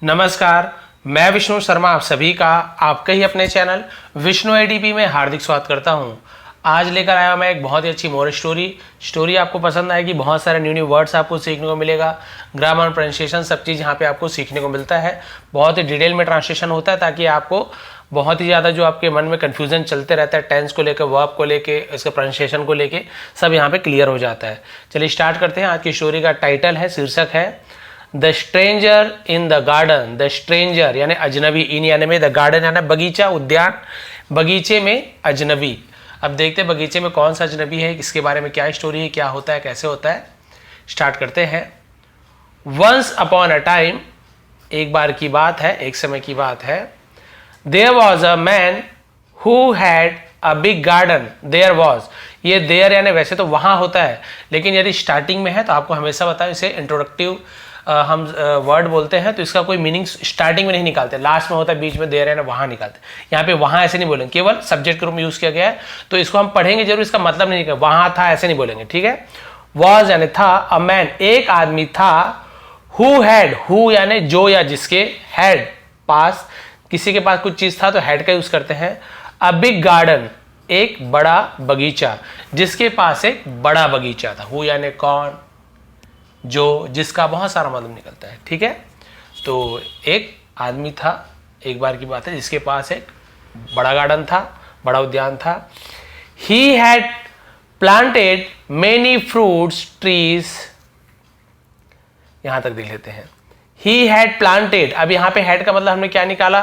नमस्कार, मैं विष्णु शर्मा आप सभी का आपके ही अपने चैनल विष्णु एडीपी में हार्दिक स्वागत करता हूं। आज लेकर आया मैं एक बहुत ही अच्छी मोरल स्टोरी आपको पसंद आएगी। बहुत सारे न्यू वर्ड्स आपको सीखने को मिलेगा, ग्रामर, प्रोनाउंसिएशन, सब चीज़ यहाँ पे आपको सीखने को मिलता है। बहुत ही डिटेल में ट्रांसलेशन होता है ताकि आपको बहुत ही ज़्यादा जो आपके मन में कन्फ्यूजन चलते रहता है टेंस को लेकर, वर्ब को लेकर, इसके प्रोनाउंसिएशन को लेकर, सब यहाँ पे क्लियर हो जाता है। चलिए स्टार्ट करते हैं। आज की स्टोरी का टाइटल है, शीर्षक है the stranger in the garden. The stranger यानी अजनबी, इन यानी में, द गार्डन यानी बगीचा, उद्यान, बगीचे में अजनबी। अब देखते हैं बगीचे में कौन सा अजनबी है, इसके बारे में क्या स्टोरी है, क्या होता है, कैसे होता है। स्टार्ट करते हैं। वंस अपॉन अ टाइम, एक बार की बात है, एक समय की बात है। There was a man who had a big garden. There was, ये देयर यानी वैसे तो वहाँ होता है, लेकिन यदि स्टार्टिंग में है तो आपको हमेशा बताओ, इसे इंट्रोडक्टिव हम वर्ड बोलते हैं तो इसका कोई मीनिंग स्टार्टिंग में नहीं निकालते, लास्ट में होता है, बीच में देयर है ना वहाँ निकालते। यहाँ पे वहाँ ऐसे नहीं बोलेंगे, केवल सब्जेक्ट के रूप में यूज किया गया है, तो इसको हम पढ़ेंगे जरूर, इसका मतलब नहीं निकलेगा, वहाँ था ऐसे नहीं बोलेंगे, ठीक है। वॉज यानी था, अ मैन एक आदमी था, हु हैड, हु यानी जो या जिसके, हैड पास, किसी के पास कुछ चीज था तो हैड का यूज करते हैं। अ बिग गार्डन एक बड़ा बगीचा, जिसके पास एक बड़ा बगीचा था। हु यानी कौन, जो, जिसका बहुत सारा मतलब निकलता है, ठीक है। तो एक आदमी था, एक बार की बात है, जिसके पास एक बड़ा गार्डन था, बड़ा उद्यान था। He had planted many fruits trees, यहां तक देख लेते हैं। ही हैड प्लांटेड, अब यहां पे हैड का मतलब हमने क्या निकाला,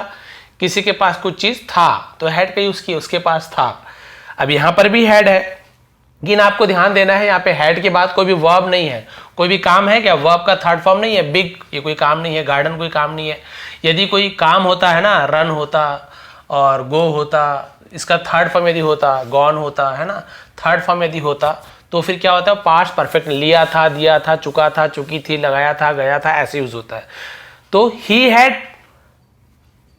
किसी के पास कुछ चीज था तो हैड का यूज किया, उसके पास था। अब यहां पर भी हैड है, लेकिन आपको ध्यान देना है यहाँ पे हैड के बाद कोई भी वर्ब नहीं है, कोई भी काम है क्या, वर्ब का थर्ड फॉर्म नहीं है। बिग ये कोई काम नहीं है, गार्डन कोई काम नहीं है। यदि कोई काम होता है ना, रन होता और गो होता, इसका थर्ड फॉर्म यदि होता, गॉन होता है ना, थर्ड फॉर्म यदि होता तो फिर क्या होता है, पास्ट परफेक्ट, लिया था, दिया था, चुका था, चुकी थी, लगाया था, गया था, ऐसे यूज होता है। तो ही हैड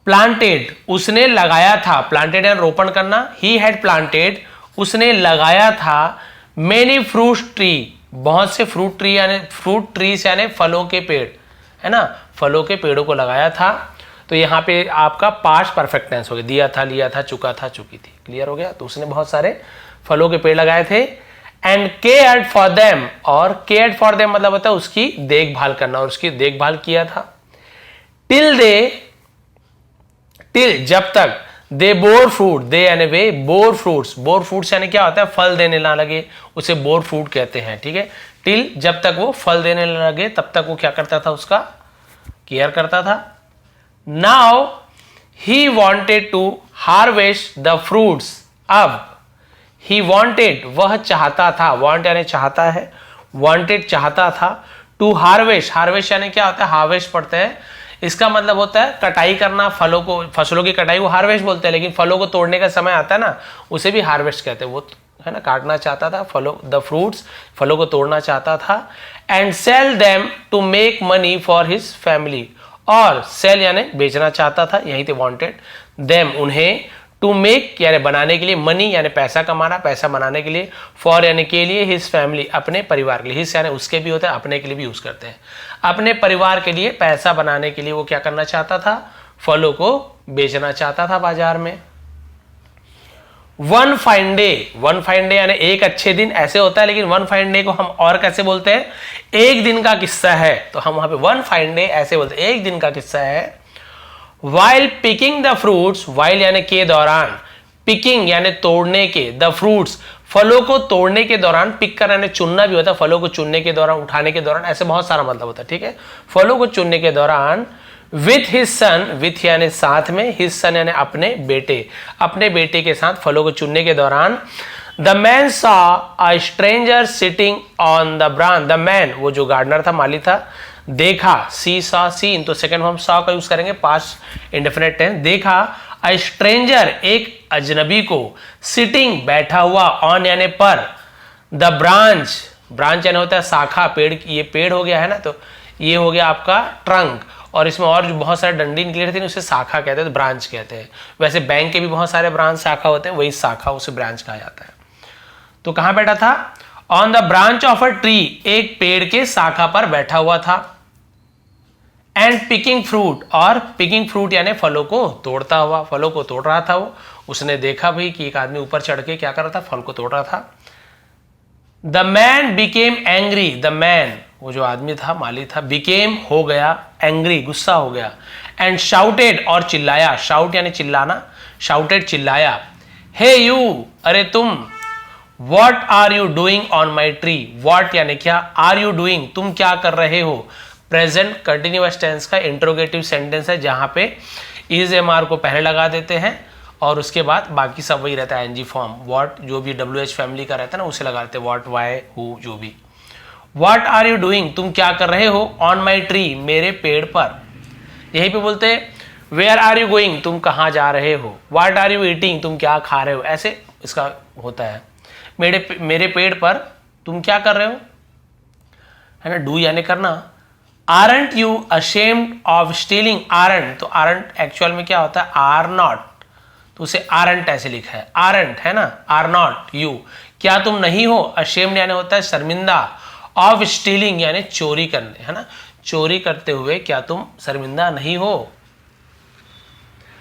प्लांटेड, उसने लगाया था, प्लांटेड यानी रोपण करना। ही हैड प्लांटेड, उसने लगाया था, मेनी फ्रूट ट्री, बहुत से फ्रूट ट्री यानी फ्रूट ट्रीज यानी फलों के पेड़, है ना, फलों के पेड़ों को लगाया था। तो यहाँ पे आपका पास्ट परफेक्ट टेंस हो गया, दिया था, लिया था, चुका था, चुकी थी, क्लियर हो गया। तो उसने बहुत सारे फलों के पेड़ लगाए थे। एंड केयर्ड फॉर देम, और केयर्ड फॉर देम मतलब होता है उसकी देखभाल करना, और उसकी देखभाल किया था। टिल जब तक, दे बोर फ्रूट, दे यानी वे, बोर फ्रूट्स, बोर फ्रूट्स यानी क्या होता है, फल देने ना लगे, उसे बोर फ्रूट कहते हैं, ठीक है। टिल जब तक वो फल देने ना लगे तब तक वो क्या करता था, उसका केयर करता था। Now he wanted to harvest the fruits, अब ही वॉन्टेड वह चाहता था, वॉन्ट यानी चाहता है, वॉन्टेड चाहता था, टू हार्वेस्ट, हार्वेस्ट यानी क्या होता है, हार्वेस्ट पढ़ते हैं, इसका मतलब होता है कटाई करना, फलों को, फसलों की कटाई को हार्वेस्ट बोलते हैं, लेकिन फलों को तोड़ने का समय आता है ना, उसे भी हार्वेस्ट कहते हैं, वो है ना, काटना चाहता था फलों, द फ्रूट्स, फलों को तोड़ना चाहता था। And sell them to make money for his family, और सेल यानी बेचना चाहता था, यही थे वॉन्टेड, देम उन्हें, टू मेक यानी बनाने के लिए, मनी यानी पैसा कमाना, पैसा बनाने के लिए, फॉर यानी के लिए, हिज फैमिली अपने परिवार के लिए, हिज यानी उसके भी होता है, अपने के लिए भी यूज करते हैं, अपने परिवार के लिए पैसा बनाने के लिए वो क्या करना चाहता था, फलों को बेचना चाहता था बाजार में। वन फाइन डे यानी एक अच्छे दिन ऐसे होता है, लेकिन वन फाइन डे को हम और कैसे बोलते हैं, एक दिन का किस्सा है, तो हम वहां पे वन फाइन डे ऐसे बोलते हैं, एक दिन का किस्सा है। While picking the fruits, while यानी के दौरान, पिकिंग यानी तोड़ने के, द फ्रूट्स फलों को तोड़ने के दौरान, पिक करना यानी चुनना भी होता है, फलों को चुनने के दौरान, उठाने के दौरान, ऐसे बहुत सारा मतलब होता है, ठीक है। फलों को चुनने के दौरान, विथ हिज सन, विथ यानी साथ में, हिज सन यानी अपने बेटे, अपने बेटे के साथ फलों को चुनने के दौरान, the man saw a stranger sitting on the branch, the man वो जो गार्डनर था, माली था, देखा, सी सॉ, सीन, तो सेकंड फॉर्म सॉ का यूज करेंगे, पास्ट इंडेफिनिट टेंस, देखा, अ स्ट्रेंजर एक अजनबी को, सिटिंग बैठा हुआ, ऑन यानी पर, द ब्रांच, ब्रांच यानी होता है शाखा, पेड़, ये पेड़ हो गया है ना, तो ये हो गया आपका ट्रंक, और इसमें और जो बहुत सारे डंडी निकले रहते हैं उसे शाखा कहते हैं, तो ब्रांच कहते हैं। वैसे बैंक के भी बहुत सारे ब्रांच शाखा होते हैं, वही शाखा, उसे ब्रांच कहा जाता है। तो कहां बैठा था, on the branch of a tree, एक पेड़ के शाखा पर बैठा हुआ था। एंड पिकिंग फ्रूट, और पिकिंग फ्रूट यानी फलों को तोड़ता हुआ, फलों को तोड़ रहा था वो। उसने देखा भाई कि एक आदमी ऊपर चढ़ के क्या कर रहा था, फल को तोड़ रहा था। The man became angry, the man वो जो आदमी था, माली था, बिकेम हो गया, एंग्री गुस्सा हो गया, एंड शाउटेड और चिल्लाया, शाउट यानी चिल्लाना, शाउटेड चिल्लाया, हे यू अरे तुम, what are you doing on my tree, what यानी क्या, आर यू डूइंग तुम क्या कर रहे हो। प्रेजेंट कंटिन्यूअस टेंस का इंट्रोगेटिव सेंटेंस है जहां पे इज एम आर को पहले लगा देते हैं और उसके बाद बाकी सब वही रहता है एनजी फॉर्म, व्हाट जो भी डब्ल्यू एच फैमिली का रहता है ना उसे लगा देते हैं, व्हाट वाई हु जो भी। व्हाट आर यू डूइंग तुम क्या कर रहे हो, ऑन माई ट्री मेरे पेड़ पर। यहीं पे बोलते हैं वेयर आर यू गोइंग तुम कहाँ जा रहे हो, व्हाट आर यू ईटिंग तुम क्या खा रहे हो, ऐसे इसका होता है। मेरे पेड़ पर तुम क्या कर रहे हो, है ना, डू यानी करना। Aren't you ashamed of stealing, aren't तो आरंट एक्चुअल में क्या होता है, आर नॉट, तो उसे आरंट ऐसे लिखा है, आरंट है ना, आर नॉट यू क्या तुम नहीं हो, अशेम्ड यानी होता है शर्मिंदा, ऑफ स्टीलिंग यानी चोरी करने, है ना, चोरी करते हुए क्या तुम शर्मिंदा नहीं हो।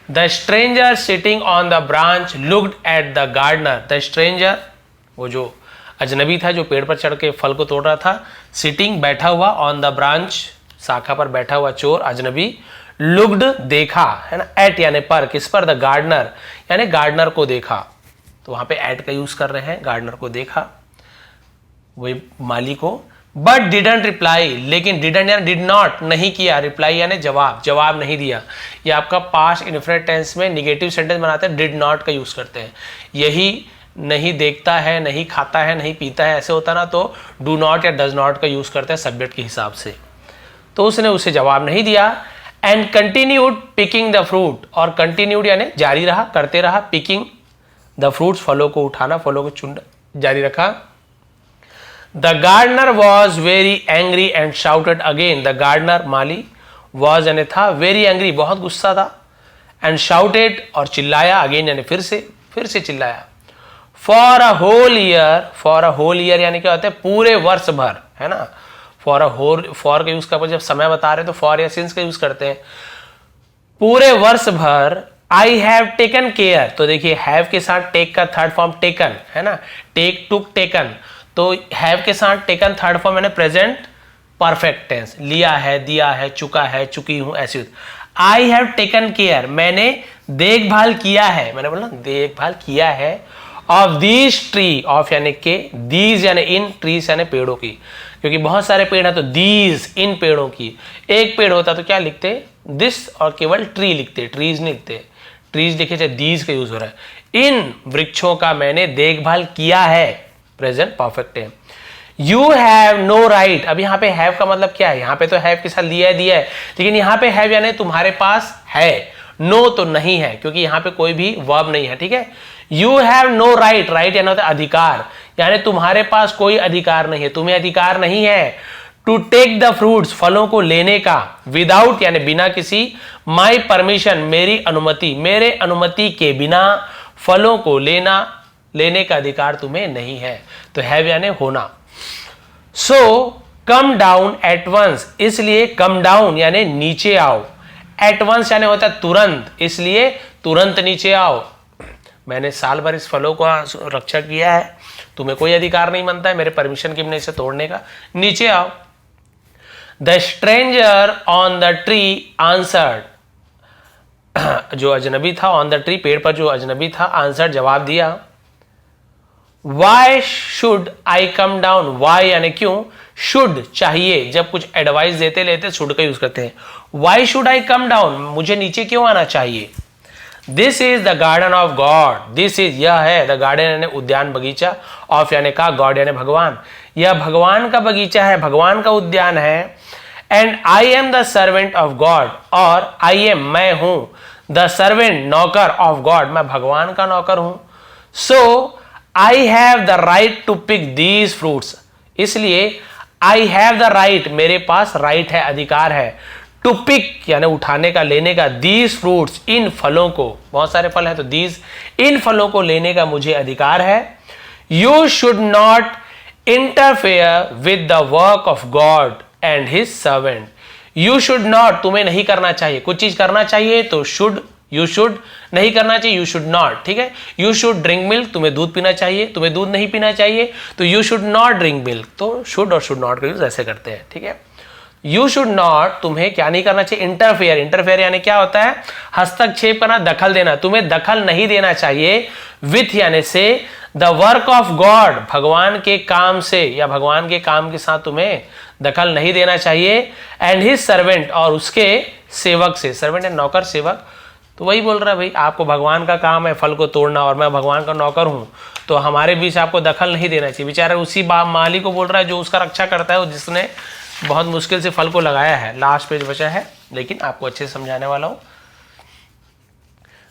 The stranger sitting on the branch looked at the gardener, the stranger वो जो अजनबी था जो पेड़ पर चढ़ के फल को तोड़ रहा था, सिटिंग बैठा हुआ, ऑन द ब्रांच शाखा पर बैठा हुआ चोर अजनबी, लुक्ड देखा, है ना, एट यानी पर, किस पर, द गार्डनर यानी गार्डनर को देखा, तो वहां पे एट का यूज कर रहे हैं, गार्डनर को देखा वही माली को। बट डिडंट रिप्लाई, लेकिन डिडंट यानी डिड नॉट नहीं किया, रिप्लाई यानी जवाब, जवाब नहीं दिया। ये आपका पास्ट इनफिनिट टेंस में निगेटिव सेंटेंस बनाते हैं, डिड नॉट का यूज करते हैं। यही नहीं देखता है, नहीं खाता है, नहीं पीता है, ऐसे होता ना तो डू नॉट या डज नॉट का यूज करते हैं सब्जेक्ट के हिसाब से। तो उसने उसे जवाब नहीं दिया। And continued picking the fruit, और कंटिन्यूड यानी जारी रहा, करते रहा, पिकिंग द फ्रूट्स फलों को उठाना, फलों को चुन जारी रखा। The gardener was very angry and shouted again, the gardener माली वॉज यानी था, वेरी एंग्री बहुत गुस्सा था, एंड शाउटेड और चिल्लाया, अगेन यानी फिर से चिल्लाया। फॉर अ होल ईयर यानी क्या होता है, पूरे वर्ष भर, है ना, फॉर का यूज का जब समय बता रहे तो फॉर या सिंस का यूज करते हैं। पूरे वर्ष भर आई हैव टेकन केयर, तो देखिए हैव के साथ टेक का थर्ड फॉर्म टेकन, है ना, टेक टुक टेकन, तो हैव के साथ टेकन थर्ड फॉर्म यानी प्रेजेंट परफेक्ट टेंस, लिया है, दिया है, चुका है, चुकी हूं, ऐसी। आई हैव टेकन केयर मैंने देखभाल किया है, मैंने बोला देखभाल किया है, ऑफ दीज ट्री, ऑफ यानी के, दीज यानी इन, ट्रीज यानी पेड़ों की, क्योंकि बहुत सारे पेड़ हैं तो दीज इन पेड़ों की। एक पेड़ होता तो क्या लिखते, दिस, और केवल ट्री लिखते, ट्रीज नहीं लिखते, ट्रीज लिखे चाहे दीज का यूज हो रहा है। इन वृक्षों का मैंने देखभाल किया है, प्रेजेंट परफेक्ट है। यू हैव नो राइट, अब यहाँ पे हैव का मतलब क्या है, यहाँ पे तो हैव के साथ दिया है, लेकिन यहाँ पे हैव यानी तुम्हारे पास है, नो तो नहीं है, क्योंकि यहाँ पे कोई भी वर्ब नहीं है, ठीक है। You have no right, right यानी होता है अधिकार, यानी तुम्हारे पास कोई अधिकार नहीं है, तुम्हें अधिकार नहीं है। टू टेक द फ्रूट्स, फलों को लेने का, विदाउट यानी बिना किसी, माई परमिशन मेरी अनुमति, मेरे अनुमति के बिना फलों को लेने का अधिकार तुम्हें नहीं है, तो हैव यानी होना। सो कम डाउन एट वंस, इसलिए कम डाउन यानी नीचे आओ, एट वंस यानी होता है तुरंत, इसलिए तुरंत नीचे आओ। मैंने साल भर इस फलों का रक्षा किया है, तुम्हें कोई अधिकार नहीं बनता है मेरे परमिशन के बिना इसे तोड़ने का, नीचे आओ। The stranger on the tree answered, जो अजनबी था ऑन द ट्री पेड़ पर जो अजनबी था, आंसर जवाब दिया। Why should I come down, why यानी क्यों, शुड चाहिए, जब कुछ एडवाइस देते लेते शुड का यूज करते हैं। Y should I come down, मुझे नीचे क्यों आना चाहिए। This is the garden of God, this is यह है, द गार्डन यानी उद्यान बगीचा, ऑफ यानी का, गॉड यानी भगवान, यह भगवान का बगीचा है, भगवान का उद्यान है। And I am the servant of God, और आई एम मैं हूं, द सर्वेंट नौकर, ऑफ गॉड मैं भगवान का नौकर हूं। So I have the right to pick these fruits, इसलिए आई हैव द राइट मेरे पास राइट है, अधिकार है, टू पिक यानी उठाने का, लेने का, दीज फ्रूट्स इन फलों को, बहुत सारे फल हैं तो दीज इन फलों को लेने का मुझे अधिकार है। You should not interfere with the work of God and his servant, you should not, तुम्हें नहीं करना चाहिए। कुछ चीज करना चाहिए तो शुड, यू शुड, नहीं करना चाहिए यू शुड नॉट, ठीक है। यू शुड ड्रिंक मिल्क, तुम्हें दूध पीना चाहिए, तुम्हें दूध नहीं पीना चाहिए तो you should not drink milk, तो शुड और शुड नॉट का यूज ऐसे करते हैं, ठीक है। यू शुड नॉट, तुम्हें क्या नहीं करना चाहिए, इंटरफेयर। इंटरफेयर यानी क्या होता है, हस्तक्षेप करना, दखल देना, तुम्हें दखल नहीं देना चाहिए विथ यानी से द वर्क ऑफ गॉड, भगवान के काम से या भगवान के काम के साथ तुम्हें दखल नहीं देना चाहिए। एंड हिज सर्वेंट, और उसके सेवक से, सर्वेंट है नौकर सेवक, तो वही बोल रहा है भाई आपको भगवान का काम है फल को तोड़ना और मैं भगवान का नौकर हूं, तो हमारे बीच आपको दखल नहीं देना चाहिए। बेचारा उसी माली को बोल रहा है जो उसका रक्षा करता है, जिसने बहुत मुश्किल से फल को लगाया है। लास्ट पेज बचा है लेकिन आपको अच्छे से समझाने वाला हूं।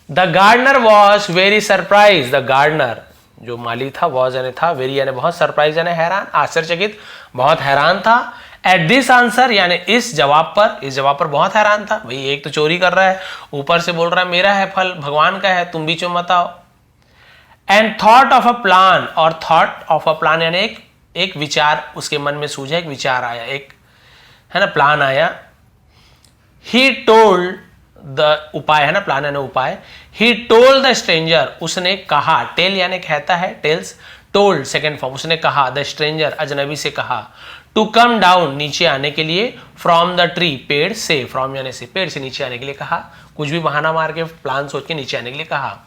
The gardener was very surprise, the gardener जो माली था, वॉज यानी था, वेरी यानी बहुत, सरप्राइज यानी हैरान, आश्चर्यचकित, बहुत हैरान था। एट दिस आंसर यानी इस जवाब पर, इस जवाब पर बहुत हैरान था। भाई एक तो चोरी कर रहा है, ऊपर से बोल रहा है मेरा है फल, भगवान का है, तुम बीच में मत आओ। And thought of a plan, और थॉट ऑफ अ प्लान यानी एक विचार उसके मन में सूझा, एक विचार आया, एक है ना प्लान आया। ही टोल्ड द, उपाय है ना, प्लान यानी उपाय। ही टोल्ड द स्ट्रेंजर, उसने कहा, टेल यानी कहता है, टेल्स, टोल्ड सेकेंड फॉर्म, उसने कहा, द स्ट्रेंजर अजनबी से कहा, टू कम डाउन नीचे आने के लिए, फ्रॉम द ट्री पेड़ से, फ्रॉम यानी से, पेड़ से नीचे आने के लिए कहा, कुछ भी बहाना मार के प्लान सोच के नीचे आने के लिए कहा।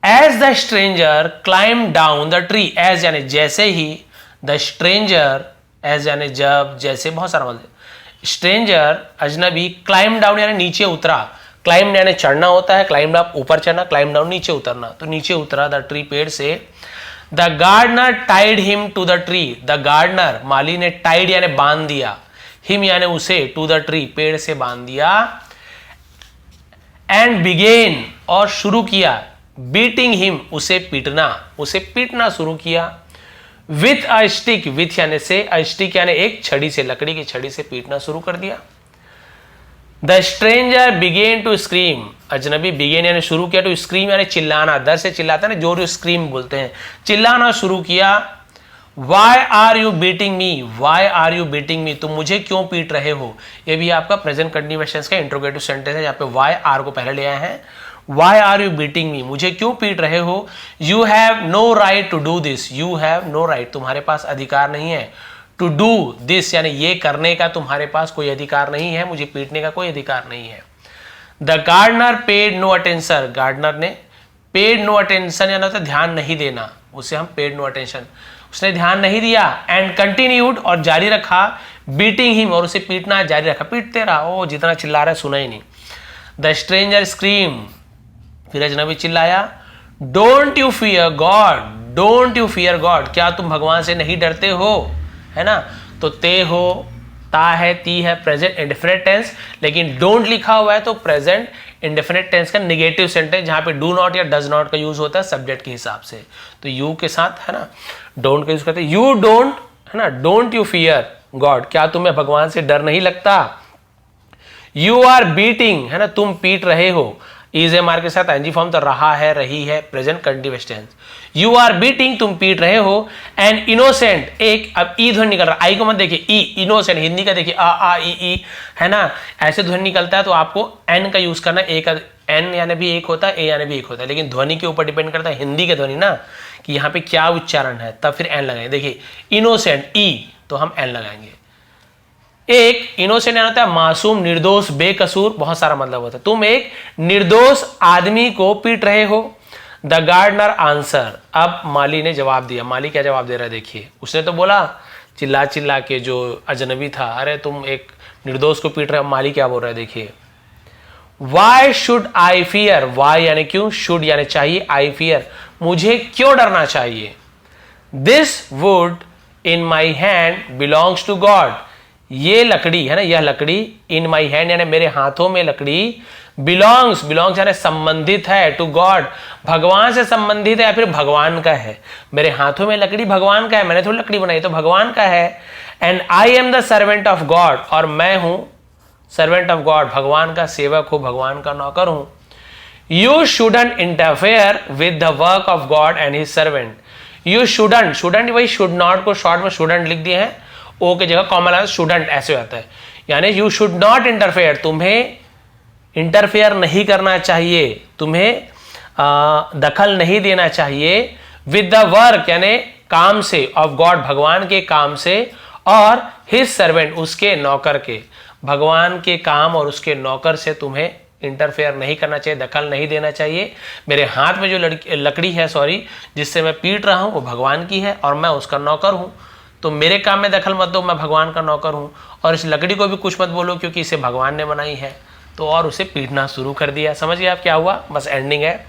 As the stranger climb down the tree, as यानी जैसे ही, द स्ट्रेंजर, एज यानी जब, जैसे, बहुत सारा मतलब, स्ट्रेंजर अजनबी, क्लाइम डाउन यानी नीचे उतरा, क्लाइम यानी चढ़ना होता है, क्लाइम अप ऊपर चढ़ना, क्लाइम डाउन नीचे उतरना, तो नीचे उतरा द ट्री पेड़ से। The gardener tied him to the tree, the gardener माली ने टाइड यानी बांध दिया, हिम यानी उसे, टू द ट्री पेड़ से बांध दिया। एंड बिगेन और शुरू किया, बीटिंग हिम उसे पीटना, उसे पीटना शुरू किया। विथ अ स्टिक, विथ यानी से, अ स्टिक यानी एक छड़ी से, लकड़ी की छड़ी से पीटना शुरू कर दिया। The stranger began to scream, अजनबी बिगेन यानी शुरू किया, टू स्क्रीम यानी चिल्लाना, दर से चिल्लाता है ना, जोर स्क्रीम बोलते हैं, चिल्लाना शुरू किया। Why are you beating me, why are you beating me, तुम मुझे क्यों पीट रहे हो। ये भी आपका प्रेजेंट कंटिन्यूएशन का इंट्रोगेटिव सेंटेंस है, यहाँ पे वाई आर को पहले ले आए हैं। Why are you beating me, मुझे क्यों पीट रहे हो। You have no right to do this, you have no right, तुम्हारे पास अधिकार नहीं है, टू डू दिस यानी ये करने का तुम्हारे पास कोई अधिकार नहीं है, मुझे पीटने का कोई अधिकार नहीं है। The gardener paid no attention, gardener ने, पेड नो अटेंशन यानी होता है ध्यान नहीं देना, उसे हम पेड नो अटेंशन, उसने ध्यान नहीं दिया। एंड कंटिन्यूड और जारी रखा, बीटिंग हिम और उसे पीटना जारी रखा, पीटते रहा, ओ जितना चिल्ला रहा है सुना ही नहीं। द स्ट्रेंजर स्क्रीम, फिर अजनबी चिल्लाया, don't you fear God, don't you fear God, क्या तुम भगवान से नहीं डरते हो, है ना। तो ते हो, ता है, ती है, प्रेजेंट इंडेफिनिट टेंस, लेकिन डोंट लिखा हुआ है तो प्रेजेंट इंडेफिनिट टेंस का नेगेटिव सेंटेंस, जहां पे डू नॉट या डज नॉट का यूज होता है सब्जेक्ट के हिसाब से, तो यू के साथ है ना डोंट का यूज करते हैं। यू डोंट, है ना, डोंट यू फियर गॉड, क्या तुम्हें भगवान से डर नहीं लगता। यू आर बीटिंग, है ना, तुम पीट रहे हो, इज एम आर के साथ एनजी फॉर्म, तो रहा है, रही है, present continuous tense. You are beating, तुम पीट रहे हो। एंड इनोसेंट, एक अब ई ध्वनि निकल रहा, आई को मत देखिए, ई, इनोसेंट हिंदी का देखिए, आ ई, है ना, ऐसे ध्वनि निकलता है तो आपको एन का यूज करना, ए का, एन यानी भी एक होता है, ए यानी भी एक होता है, लेकिन ध्वनि के ऊपर डिपेंड करता है हिंदी के ध्वनि ना, कि यहाँ पे क्या उच्चारण है, तब फिर एन लगाएंगे। देखिए इनोसेंट, ई, तो हम एन लगाएंगे। एक इनोसेंट होता है मासूम, निर्दोष, बेकसूर, बहुत सारा मतलब होता है। तुम एक निर्दोष आदमी को पीट रहे हो। द गार्डनर आंसर, अब माली ने जवाब दिया। माली क्या जवाब दे रहा है देखिए, उसने तो बोला चिल्ला चिल्ला के, जो अजनबी था, अरे तुम एक निर्दोष को पीट रहे हो। माली क्या बोल रहा है देखिए, why should I fear, why यानी क्यों, शुड यानी चाहिए, आई फियर मुझे क्यों डरना चाहिए। This wood in my hand belongs to God, ये लकड़ी है ना, यह लकड़ी, इन माई हैंड यानी मेरे हाथों में लकड़ी, बिलोंग्स, बिलोंग्स यानी संबंधित है, टू गॉड भगवान से संबंधित है या फिर भगवान का है। मेरे हाथों में लकड़ी भगवान का है, मैंने थोड़ी लकड़ी बनाई, तो भगवान का है। And I am the servant of God, और मैं हूं सर्वेंट ऑफ गॉड, भगवान का सेवक हूं, भगवान का नौकर हूं। You shouldn't interfere with the work of God and his servant, you shouldn't, shouldn't वही शुड नॉट को शॉर्ट में शुडंट लिख दिए हैं, ओ की जगह कॉमन शुडंट ऐसे होता है। यानी यू शुड नॉट इंटरफेयर, तुम्हें इंटरफेयर नहीं करना चाहिए, तुम्हें दखल नहीं देना चाहिए विद द वर्क यानी काम से, ऑफ गॉड भगवान के काम से, और हिज सर्वेंट उसके नौकर के, भगवान के काम और उसके नौकर से तुम्हें इंटरफेयर नहीं करना चाहिए, दखल नहीं देना चाहिए। मेरे हाथ में जो लकड़ी है जिससे मैं पीट रहा हूं वो भगवान की है और मैं उसका नौकर हूं, तो मेरे काम में दखल मत दो, मैं भगवान का नौकर हूं। और इस लकड़ी को भी कुछ मत बोलो क्योंकि इसे भगवान ने बनाई है। तो और उसे पीटना शुरू कर दिया। समझ गए आप क्या हुआ? बस एंडिंग है।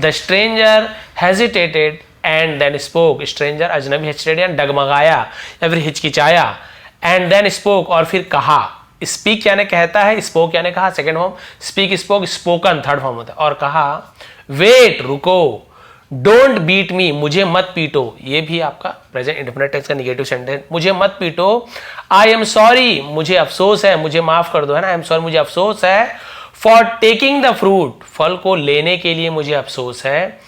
The stranger hesitated and then spoke, stranger अजनबी हेजिटेटेड डगमगाया या फिर हिचकिचाया, एंड देन स्पोक और फिर कहा। स्पीक यानी कहता है, स्पोक यानी कहा, second form, speak spoke, spoken third form होता है। और कहा वेट रुको, डोंट बीट मी मुझे मत पीटो, ये भी आपका प्रेजेंट इंडेफिनिट टेंस का नेगेटिव सेंटेंस, मुझे मत पीटो। आई एम सॉरी मुझे अफसोस है, मुझे माफ कर दो, है ना, आई एम सॉरी मुझे अफसोस है। फॉर टेकिंग द फ्रूट फल को लेने के लिए मुझे अफसोस है।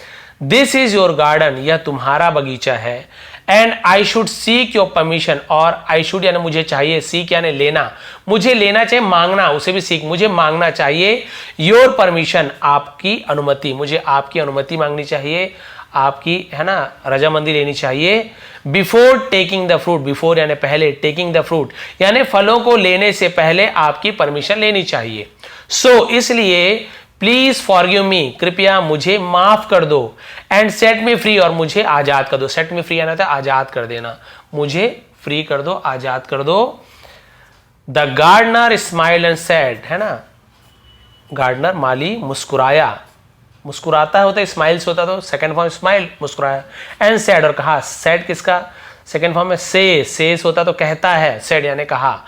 दिस इज योर गार्डन यह तुम्हारा बगीचा है। And I should seek your permission, और आई शुड यानी मुझे चाहिए, सीक यानी लेना, मुझे लेना चाहिए, मांगना, उसे भी सीक, मुझे मांगना चाहिए। योर परमिशन आपकी अनुमति, मुझे आपकी अनुमति मांगनी चाहिए, आपकी, है ना, रजामंदी लेनी चाहिए। Before taking the fruit, before यानी पहले, टेकिंग द फ्रूट यानी फलों को लेने से पहले आपकी परमिशन लेनी चाहिए। सो इसलिए प्लीज फॉरगिव मी कृपया मुझे माफ कर दो। एंड सेट मी फ्री और मुझे आजाद कर दो। सेट मी फ्री यानी होता है आजाद कर देना, मुझे फ्री कर दो, आजाद कर दो। The gardener smile and said, है ना, गार्डनर माली मुस्कुराया, मुस्कुराता होता है, स्माइल्स होता तो सेकंड फॉर्म स्माइल, मुस्कुराया। एंड सेड और कहा, सेड किसका सेकंड फॉर्म में सेस होता तो कहता है, सेड यानी कहा।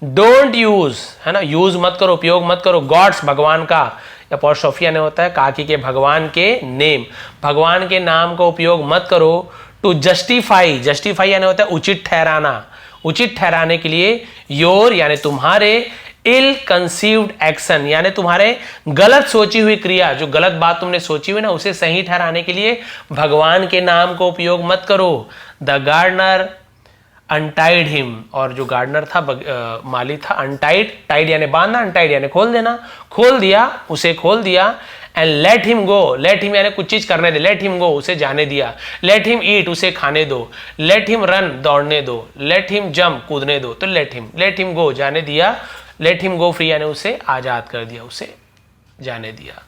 डोंट यूज, है ना, यूज मत करो, उपयोग मत करो, गॉड्स भगवान का, अपॉस्ट्रोफी यानी होता है काकी के, भगवान के नेम, भगवान के नाम का उपयोग मत करो। टू जस्टिफाई, जस्टिफाई यानी होता है उचित ठहराना, उचित ठहराने के लिए। योर यानी तुम्हारे, इल कंसीव्ड एक्शन यानी तुम्हारे गलत सोची हुई क्रिया, जो गलत बात तुमने सोची हुई ना उसे सही ठहराने के लिए भगवान के नाम का उपयोग मत करो। द गार्डनर अनटाइड हिम, और जो गार्डनर था माली था, अनटाइड, टाइड यानी बांधना, अनटाइड यानी खोल देना, खोल दिया, उसे खोल दिया। And let him go, let him यानी कुछ चीज करने दे, लेट हिम गो उसे जाने दिया। लेट हिम ईट उसे खाने दो। लेट हिम रन दौड़ने दो। लेट हिम जंप कूदने दो। तो लेट हिम गो जाने दिया। लेट हिम गो फ्री यानी उसे आजाद कर दिया, उसे जाने दिया।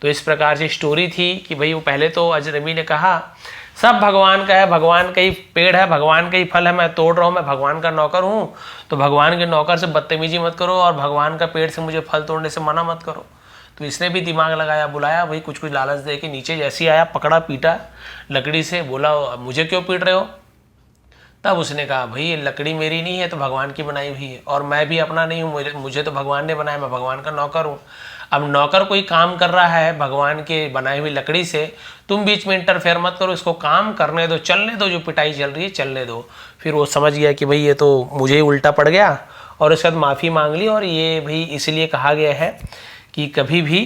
तो इस प्रकार से स्टोरी थी कि भाई वो पहले तो अजनबी ने कहा सब भगवान का है, भगवान का ही पेड़ है, भगवान का ही फल है, मैं तोड़ रहा हूँ, मैं भगवान का नौकर हूँ, तो भगवान के नौकर से बदतमीजी मत करो और भगवान का पेड़ से मुझे फल तोड़ने से मना मत करो। तो इसने भी दिमाग लगाया, बुलाया भाई, कुछ कुछ लालच दे के नीचे जैसे ही आया पकड़ा, पीटा लकड़ी से, बोला मुझे क्यों पीट रहे हो? तब उसने कहा भाई ये लकड़ी मेरी नहीं है, तो भगवान की बनाई हुई है, और मैं भी अपना नहीं हूँ, मुझे तो भगवान ने बनाया, मैं भगवान का नौकर हूँ। अब नौकर कोई काम कर रहा है भगवान के बनाई हुई लकड़ी से, तुम बीच में इंटरफेयर मत करो, इसको काम करने दो, चलने दो, जो पिटाई चल रही है चलने दो। फिर वो समझ गया कि भाई ये तो मुझे ही उल्टा पड़ गया, और उसके बाद माफ़ी मांग ली। और ये भाई इसलिए कहा गया है कि कभी भी,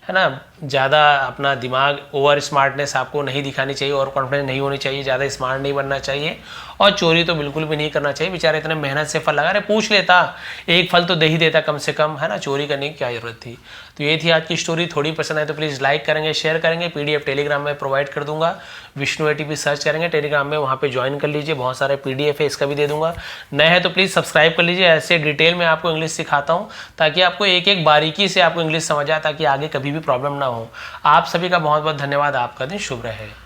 है ना, ज़्यादा अपना दिमाग, ओवर स्मार्टनेस आपको नहीं दिखानी चाहिए, और कॉन्फिडेंस नहीं होनी चाहिए, ज़्यादा स्मार्ट नहीं बनना चाहिए, और चोरी तो बिल्कुल भी नहीं करना चाहिए। बेचारे इतने मेहनत से फल लगा रहे, पूछ लेता, एक फल तो दे ही देता कम से कम, है ना, चोरी करने की क्या ज़रूरत थी। तो ये थी आज की स्टोरी। थोड़ी पसंद आए तो प्लीज़ लाइक करेंगे, शेयर करेंगे। PDF टेलीग्राम में प्रोवाइड कर दूंगा, विष्णु ATP सर्च करेंगे टेलीग्राम में, वहाँ पे ज्वाइन कर लीजिए, बहुत सारे PDF है, इसका भी दे दूंगा। नए हैं तो प्लीज़ सब्सक्राइब कर लीजिए, ऐसे डिटेल में आपको इंग्लिश सिखाता हूँ ताकि आपको एक एक बारीकी से आपको इंग्लिश समझ आए, ताकि आगे कभी भी प्रॉब्लम ना हो। आप सभी का बहुत बहुत धन्यवाद। आपका दिन शुभ रहे।